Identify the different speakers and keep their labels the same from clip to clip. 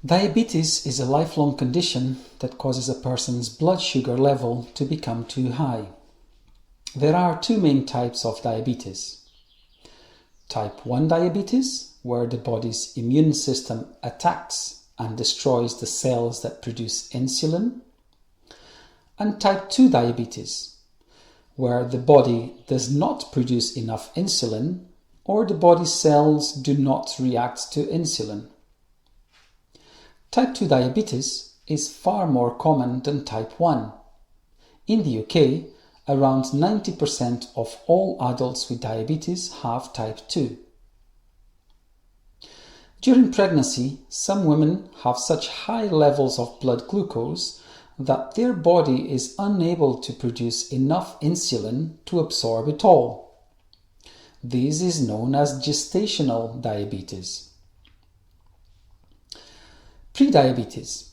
Speaker 1: Diabetes is a lifelong condition that causes a person's blood sugar level to become too high. There are two main types of diabetes. Type 1 diabetes, where the body's immune system attacks and destroys the cells that produce insulin. And type 2 diabetes, where the body does not produce enough insulin or the body's cells do not react to insulin. Type 2 diabetes is far more common than type 1. In the UK, around 90% of all adults with diabetes have type 2. During pregnancy, some women have such high levels of blood glucose that their body is unable to produce enough insulin to absorb it all. This is known as gestational diabetes. Prediabetes.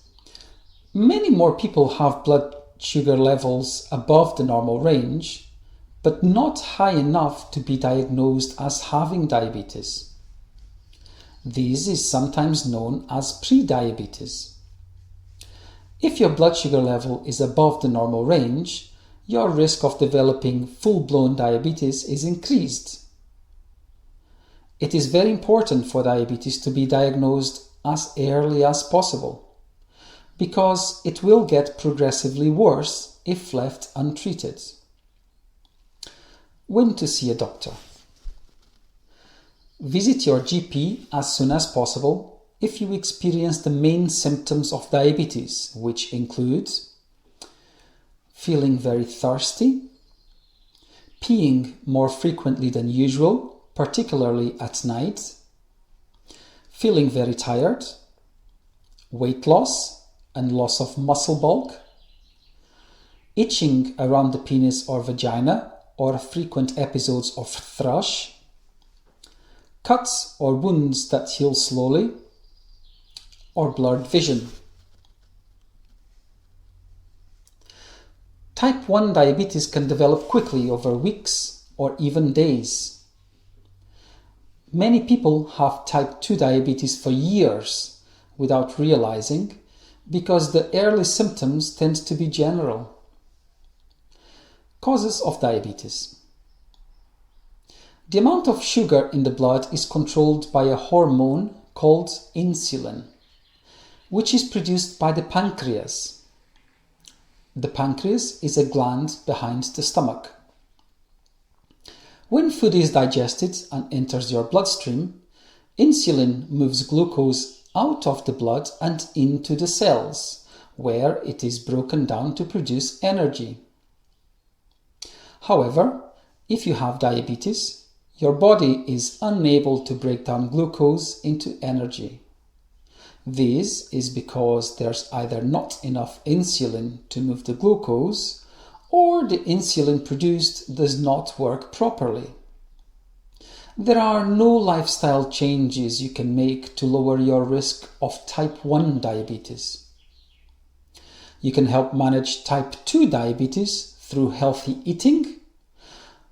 Speaker 1: Many more people have blood sugar levels above the normal range, but not high enough to be diagnosed as having diabetes. This is sometimes known as prediabetes. If your blood sugar level is above the normal range, your risk of developing full-blown diabetes is increased. It is very important for diabetes to be diagnosed as early as possible, because it will get progressively worse if left untreated. When to see a doctor? Visit your GP as soon as possible if you experience the main symptoms of diabetes, which include feeling very thirsty, peeing more frequently than usual, particularly at night, feeling very tired, weight loss and loss of muscle bulk, itching around the penis or vagina or frequent episodes of thrush, cuts or wounds that heal slowly, or blurred vision. Type 1 diabetes can develop quickly over weeks or even days. Many people have type 2 diabetes for years without realizing, because the early symptoms tend to be general. Causes of diabetes. The amount of sugar in the blood is controlled by a hormone called insulin, which is produced by the pancreas. The pancreas is a gland behind the stomach. When food is digested and enters your bloodstream, insulin moves glucose out of the blood and into the cells, where it is broken down to produce energy. However, if you have diabetes, your body is unable to break down glucose into energy. This is because there's either not enough insulin to move the glucose, or the insulin produced does not work properly. There are no lifestyle changes you can make to lower your risk of type 1 diabetes. You can help manage type 2 diabetes through healthy eating,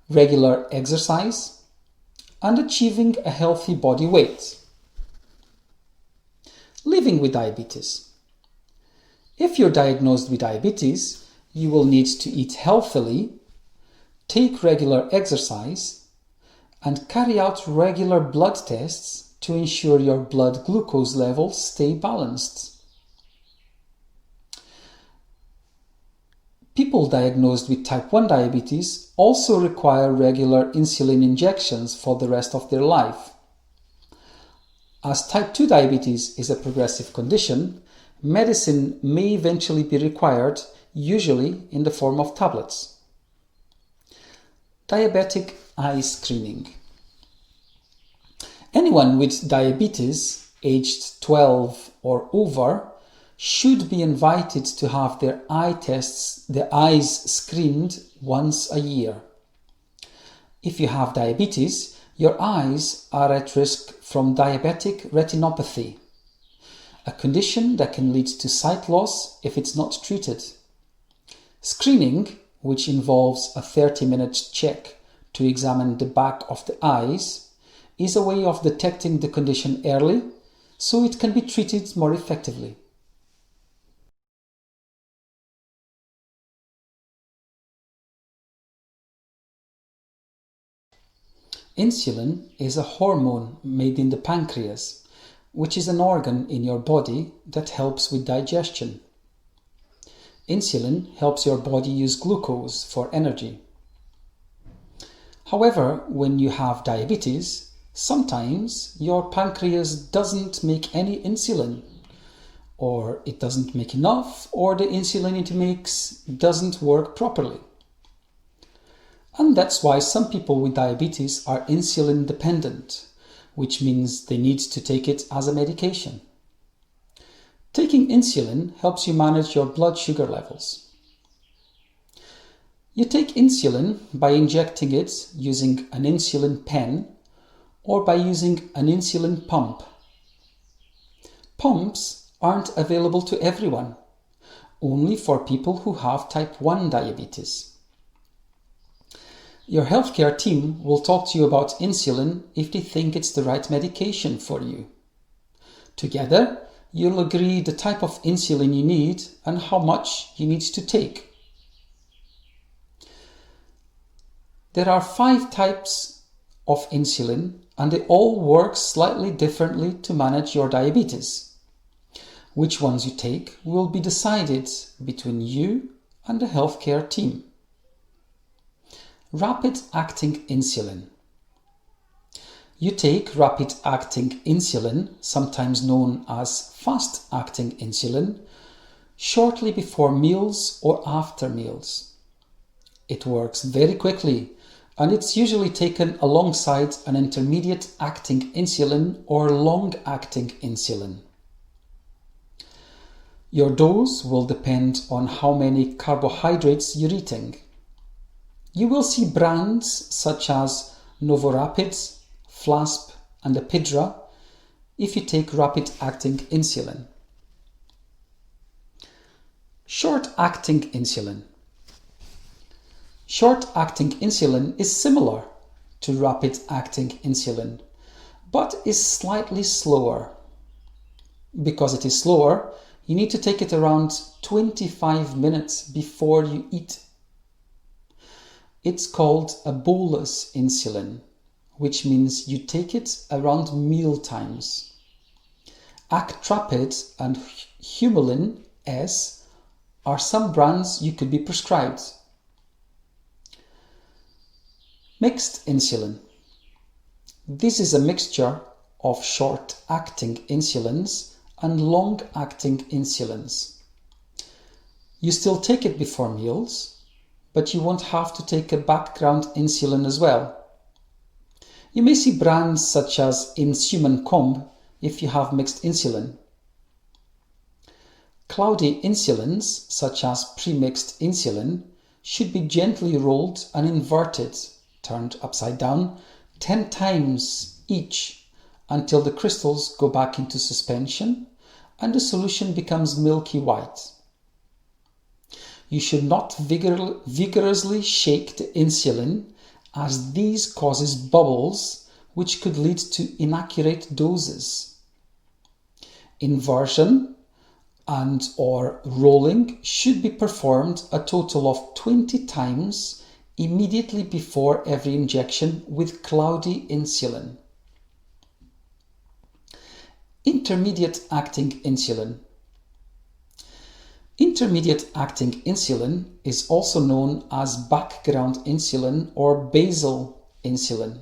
Speaker 1: regular exercise, and achieving a healthy body weight. Living with diabetes. If you're diagnosed with diabetes, you will need to eat healthily, take regular exercise, and carry out regular blood tests to ensure your blood glucose levels stay balanced. People diagnosed with type 1 diabetes also require regular insulin injections for the rest of their life. As type 2 diabetes is a progressive condition, medicine may eventually be required, usually in the form of tablets. Diabetic eye screening. Anyone with diabetes aged 12 or over should be invited to have their eyes screened once a year. If you have diabetes, your eyes are at risk from diabetic retinopathy, a condition that can lead to sight loss if it's not treated. Screening, which involves a 30-minute check to examine the back of the eyes, is a way of detecting the condition early so it can be treated more effectively. Insulin is a hormone made in the pancreas, which is an organ in your body that helps with digestion. Insulin helps your body use glucose for energy. However, when you have diabetes, sometimes your pancreas doesn't make any insulin, or it doesn't make enough, or the insulin it makes doesn't work properly. And that's why some people with diabetes are insulin dependent, which means they need to take it as a medication. Taking insulin helps you manage your blood sugar levels. You take insulin by injecting it using an insulin pen or by using an insulin pump. Pumps aren't available to everyone, only for people who have type 1 diabetes. Your healthcare team will talk to you about insulin if they think it's the right medication for you. Together, you'll agree the type of insulin you need and how much you need to take. There are 5 types of insulin and they all work slightly differently to manage your diabetes. Which ones you take will be decided between you and the healthcare team. Rapid-acting insulin. You take rapid-acting insulin, sometimes known as fast-acting insulin, shortly before meals or after meals. It works very quickly and it's usually taken alongside an intermediate-acting insulin or long-acting insulin. Your dose will depend on how many carbohydrates you're eating. You will see brands such as Novorapid, Flasp and Epidra if you take rapid-acting insulin. Short-acting insulin. Short-acting insulin is similar to rapid-acting insulin, but is slightly slower. Because it is slower, you need to take it around 25 minutes before you eat. It's called a bolus insulin, which means you take it around meal times. Actrapid and Humulin S are some brands you could be prescribed. Mixed insulin. This is a mixture of short-acting insulins and long-acting insulins. You still take it before meals, but you won't have to take a background insulin as well. You may see brands such as Insulin Comb if you have mixed insulin. Cloudy insulins, such as premixed insulin, should be gently rolled and inverted, turned upside down, 10 times each until the crystals go back into suspension and the solution becomes milky white. You should not vigorously shake the insulin, as these causes bubbles which could lead to inaccurate doses. Inversion and or rolling should be performed a total of 20 times immediately before every injection with cloudy insulin. Intermediate-acting insulin. Intermediate-acting insulin is also known as background insulin or basal insulin.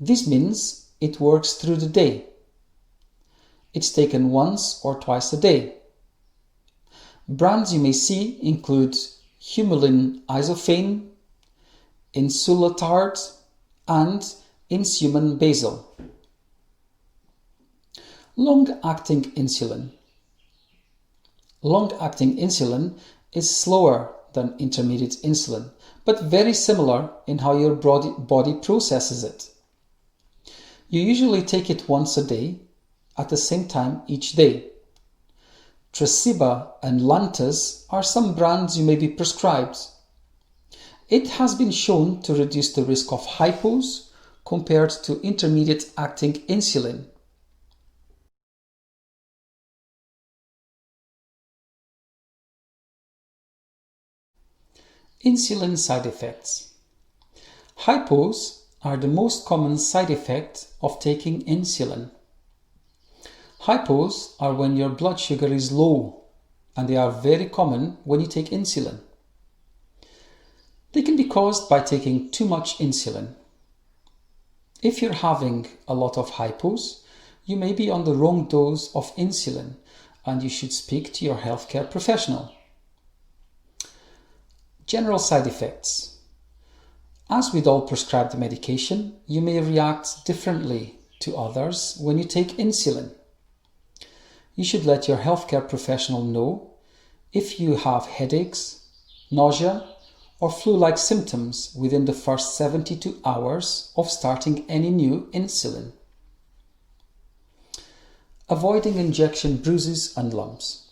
Speaker 1: This means it works through the day. It's taken once or twice a day. Brands you may see include Humulin Isophane, Insulatard, and Insuman Basal. Long-acting insulin. Long-acting insulin is slower than intermediate insulin, but very similar in how your body processes it. You usually take it once a day, at the same time each day. Tresiba and Lantus are some brands you may be prescribed. It has been shown to reduce the risk of hypos compared to intermediate-acting insulin. Insulin side effects. Hypos are the most common side effect of taking insulin. Hypos are when your blood sugar is low, and they are very common when you take insulin. They can be caused by taking too much insulin. If you're having a lot of hypos, you may be on the wrong dose of insulin and you should speak to your healthcare professional. General side effects. As with all prescribed medication, you may react differently to others when you take insulin. You should let your healthcare professional know if you have headaches, nausea, or flu-like symptoms within the first 72 hours of starting any new insulin. Avoiding injection bruises and lumps.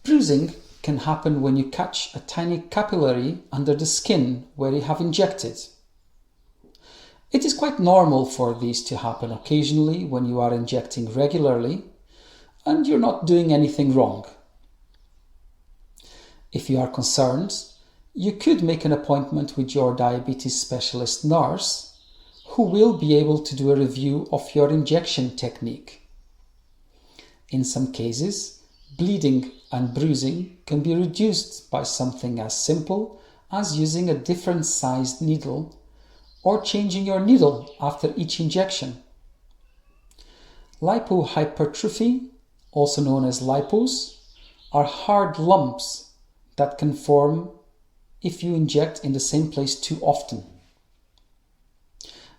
Speaker 1: Bruising can happen when you catch a tiny capillary under the skin where you have injected. It is quite normal for these to happen occasionally when you are injecting regularly and you're not doing anything wrong. If you are concerned, you could make an appointment with your diabetes specialist nurse who will be able to do a review of your injection technique. In some cases, bleeding and bruising can be reduced by something as simple as using a different sized needle or changing your needle after each injection. Lipohypertrophy, also known as lipos, are hard lumps that can form if you inject in the same place too often.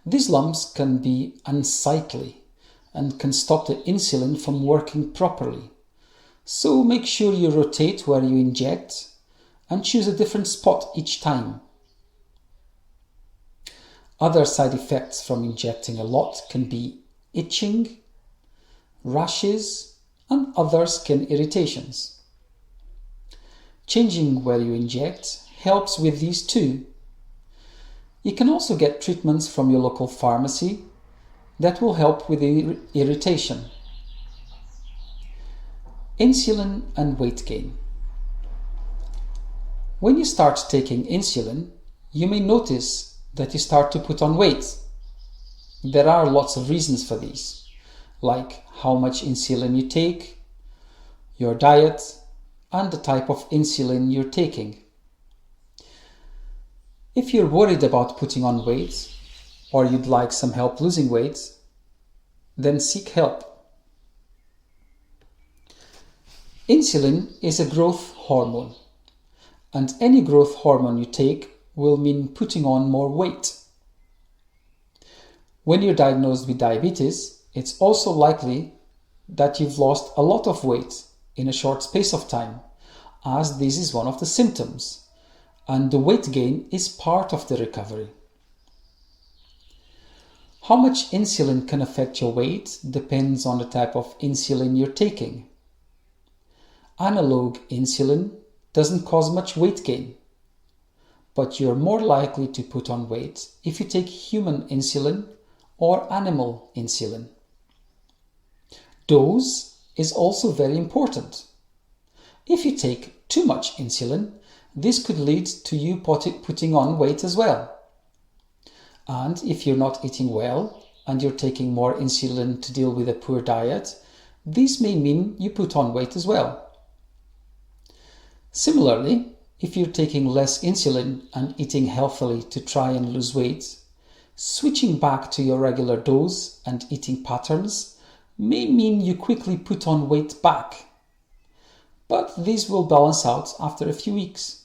Speaker 1: These lumps can be unsightly and can stop the insulin from working properly. So make sure you rotate where you inject and choose a different spot each time. Other side effects from injecting a lot can be itching, rashes, and other skin irritations. Changing where you inject helps with these too. You can also get treatments from your local pharmacy that will help with the irritation. Insulin and weight gain. When you start taking insulin, you may notice that you start to put on weight. There are lots of reasons for these, like how much insulin you take, your diet, and the type of insulin you're taking. If you're worried about putting on weight, or you'd like some help losing weight, then seek help. Insulin is a growth hormone, and any growth hormone you take will mean putting on more weight. When you're diagnosed with diabetes, it's also likely that you've lost a lot of weight in a short space of time, as this is one of the symptoms, and the weight gain is part of the recovery. How much insulin can affect your weight depends on the type of insulin you're taking. Analog insulin doesn't cause much weight gain, but you're more likely to put on weight if you take human insulin or animal insulin. Dose is also very important. If you take too much insulin, this could lead to you putting on weight as well. And if you're not eating well and you're taking more insulin to deal with a poor diet, this may mean you put on weight as well. Similarly, if you're taking less insulin and eating healthily to try and lose weight, switching back to your regular dose and eating patterns may mean you quickly put on weight back. But this will balance out after a few weeks.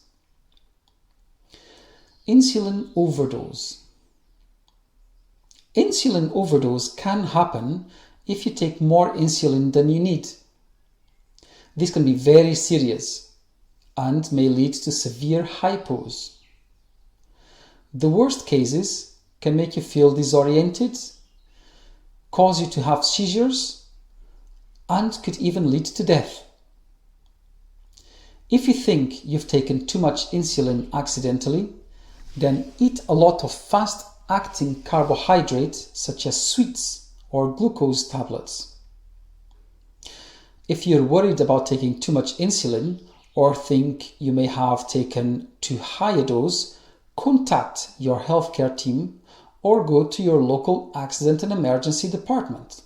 Speaker 1: Insulin overdose. Insulin overdose can happen if you take more insulin than you need. This can be very serious and may lead to severe hypos. The worst cases can make you feel disoriented, cause you to have seizures, and could even lead to death. If you think you've taken too much insulin accidentally, then eat a lot of fast-acting carbohydrates such as sweets or glucose tablets. If you're worried about taking too much insulin or think you may have taken too high a dose, contact your healthcare team or go to your local accident and emergency department.